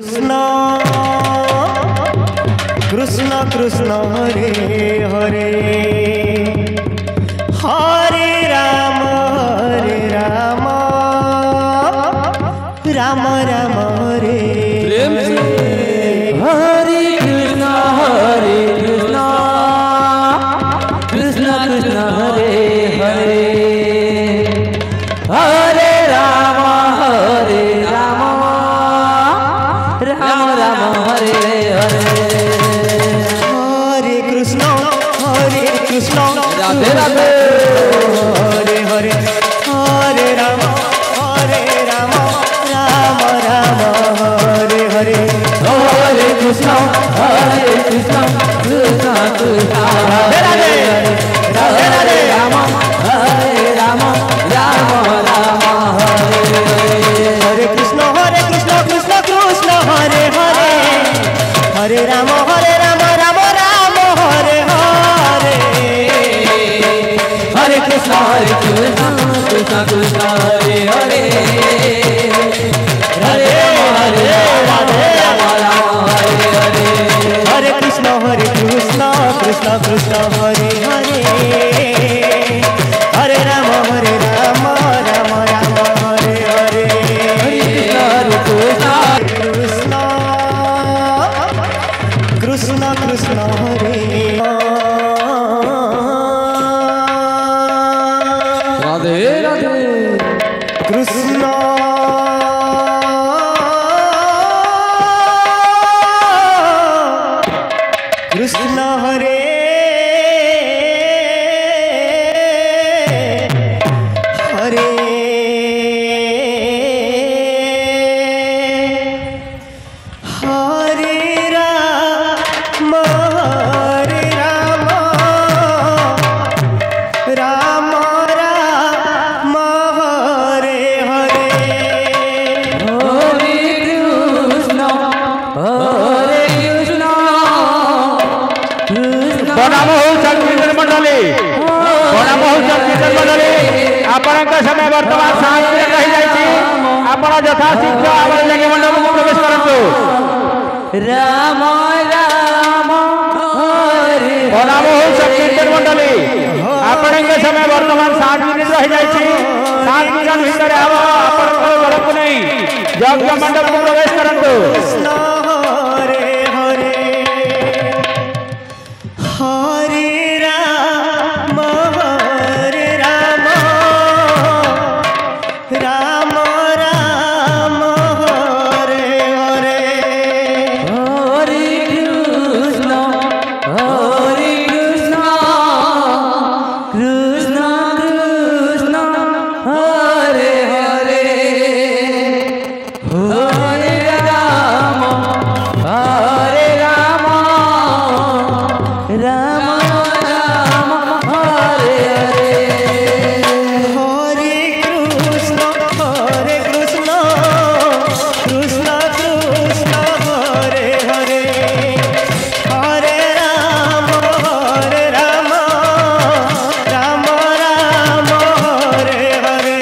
कृष्ण कृष्ण कृष्ण हरे हरे हरे राम राम राम हरे हरे कृष्ण कृष्ण कृष्ण हरे हरे हरे राम राम राम हरे हरे हरे कृष्ण राधे राधे हरे हरे हरे राम राम राम हरे हरे हरे कृष्ण कृष्ण कृष्ण राधे राधे राधे राधे राम राम राम हरे हरे कृष्ण कृष्ण कृष्ण हरे हरे हरे राम राम राम हरे हरे हरे कृष्ण कृष्ण कृष्ण हरे हरे हरे राम राम राम हरे हरे हरे कृष्ण कृष्ण कृष्ण हरे हरे हरे राम राम राम हरे हरे कृष्ण कृष्ण हरे राधे राधे कृष्ण कृष्ण हरे हरे हरे राम राम राम हरे हरे हरे कृष्ण बनमोहु संकीर्तन मंडली आपण समय वर्तमान 7 मिनिट रही जाइए आपण यथाशीघ्र आम जगह मंडप को प्रवेश करंतु राम राम हरे बनमोहु संकीर्तन मंडली आपण समय वर्तमान 7 मिनिट रही जाइए 7 मिनिट भीतर आव आपण गलत नहीं यज्ञ मंडप को प्रवेश करंतु कृष्ण हरे हरे हरे राम राम राम हरे हरे हरे कृष्ण कृष्ण कृष्ण हरे हरे हरे राम राम राम हरे हरे हरे कृष्ण कृष्ण कृष्ण हरे हरे हरे राम राम राम हरे हरे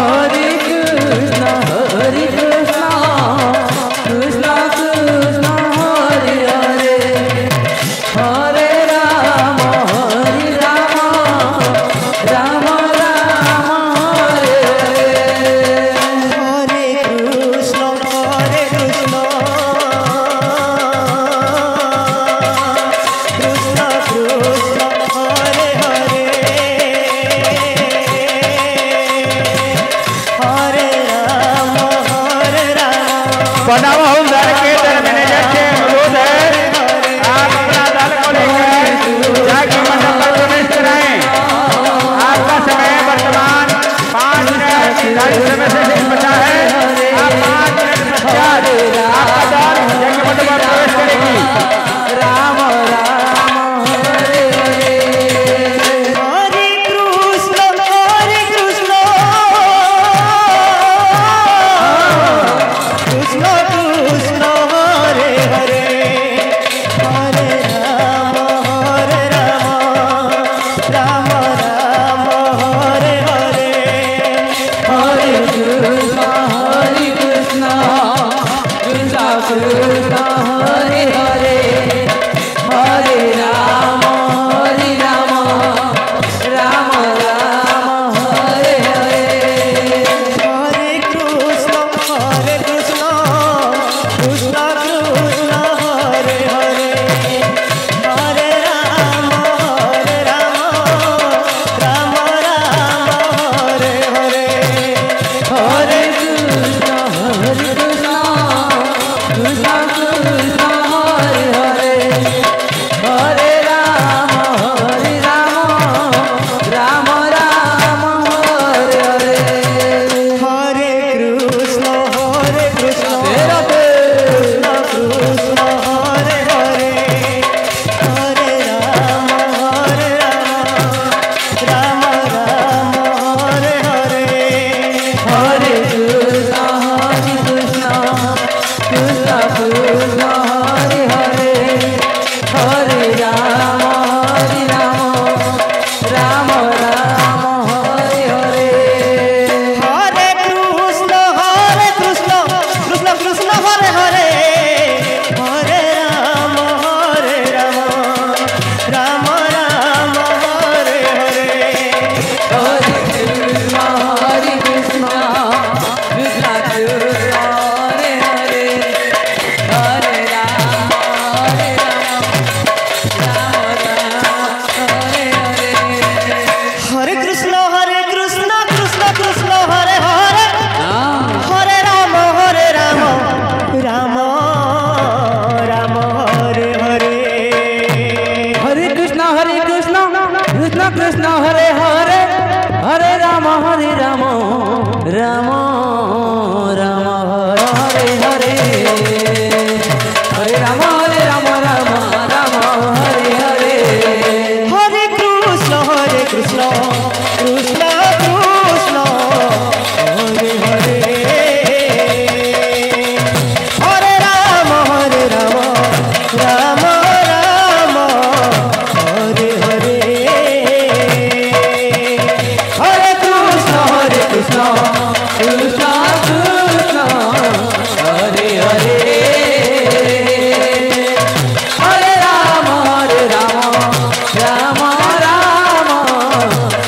हरे कृष्ण कृष्ण कृष्ण हरे हरे हरे राम राम राम हरे हरे हरे कृष्ण कृष्ण कृष्ण हरे हरे हरे राम बनमोहु दल के दल मैनेजर से अनुरोध है आप अपना दल को लेकर जाके मंडप पर प्रवेश कराएं। आपका समय वर्तमान 5 मिनट 40 समय से बचा है। आप 5 मिनट पश्चात आपका दल जाके मंडप पर प्रवेश करेगी। राम राम हरे हरे हरे कृष्ण कृष्ण कृष्ण हरे हरे हरे राम राम राम हरे हरे हरे कृष्ण कृष्ण हरे हरे हरे राम राम राम हरे हरे हरे कृष्ण कृष्ण कृष्ण हरे हरे हरे राम राम राम हरे हरे हरे कृष्ण कृष्ण कृष्ण हरे हरे हरे राम राम राम हरे हरे हरे कृष्ण तेरा कृष्ण कृष्ण हरे हरे हरे राम राम हरे हरे हरे कृष्ण कृष्ण कृष्ण हरे हरे हरे राम राम हरे हरे हरे कृष्ण कृष्ण कृष्ण हरे हरे हरे राम राम हरे हरे हरे कृष्ण कृष्ण कृष्ण हरे हरे हरे राम हरे हरे हरे कृष्ण कृष्ण कृष्ण हरे हरे हरे राम राम हरे हरे हरे कृष्ण कृष्ण कृष्ण हरे हरे हरे राम राम राम हरे हरे हरे राम राम हरे हरे हरे कृष्ण कृष्ण कृष्ण हरे हरे हरे राम राम हरे हरे हरे कृष्ण कृष्ण कृष्ण हरे हरे हरे राम राम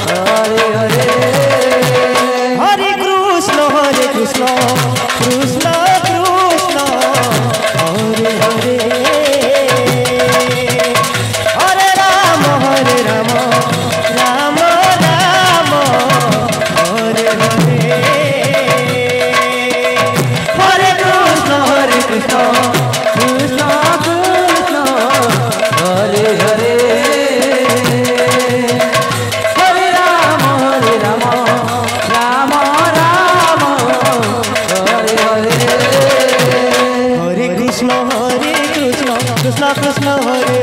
हरे हरे हरे कृष्ण कृष्ण हरे हरे हरे राम राम हरे हरे हरे कृष्ण कृष्ण हरे हरे हरे राम राम हरे हरे हरे कृष्ण कृष्ण हरे